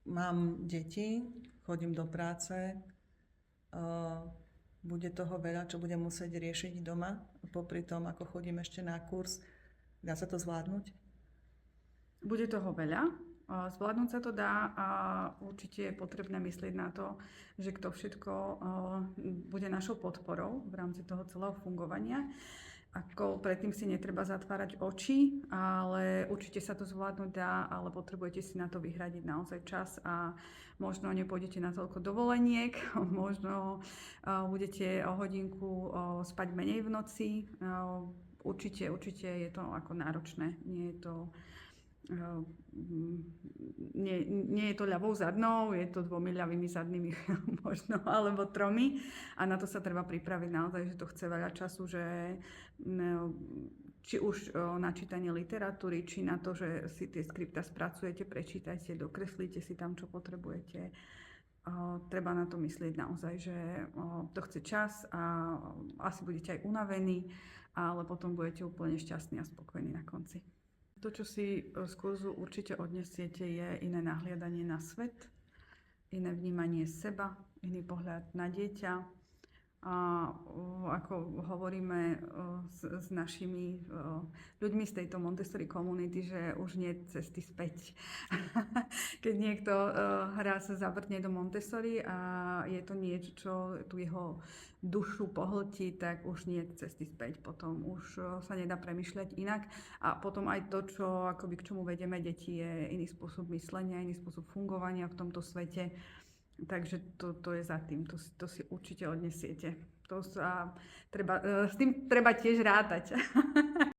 mám deti, chodím do práce, bude toho veľa, čo budem musieť riešiť doma, popri tom, ako chodím ešte na kurz. Dá sa to zvládnuť? Bude toho veľa. Zvládnuť sa to dá a určite je potrebné myslieť na to, že to všetko bude našou podporou v rámci toho celého fungovania. Ako predtým si netreba zatvárať oči, ale určite sa to zvládnuť dá, ale potrebujete si na to vyhradiť naozaj čas a možno nepôjdete na toľko dovoleniek, možno budete o hodinku spať menej v noci. Určite je to ako náročné, nie je to nie je to ľavou zadnou, je to 2 ľavými zadnými možno, alebo 3. A na to sa treba pripraviť naozaj, že to chce veľa času, že či už na čítanie literatúry, či na to, že si tie skripta spracujete, prečítajte, dokreslíte si tam, čo potrebujete. Treba na to myslieť naozaj, že to chce čas a asi budete aj unavení, ale potom budete úplne šťastní a spokojní na konci. To, čo si z kurzu určite odnesiete, je iné nahliadanie na svet, iné vnímanie seba, iný pohľad na dieťa. A ako hovoríme s našimi ľuďmi z tejto Montessori komunity, že už nie je cesty späť. Keď niekto raz zavrtne do Montessori a je to niečo, čo tu jeho dušu pohltí, tak už nie je cesty späť. Potom už sa nedá premýšľať inak. A potom aj to, čo akoby k čomu vedeme deti, je iný spôsob myslenia, iný spôsob fungovania v tomto svete. Takže to je za tým, to si určite odnesiete. S tým treba tiež rátať.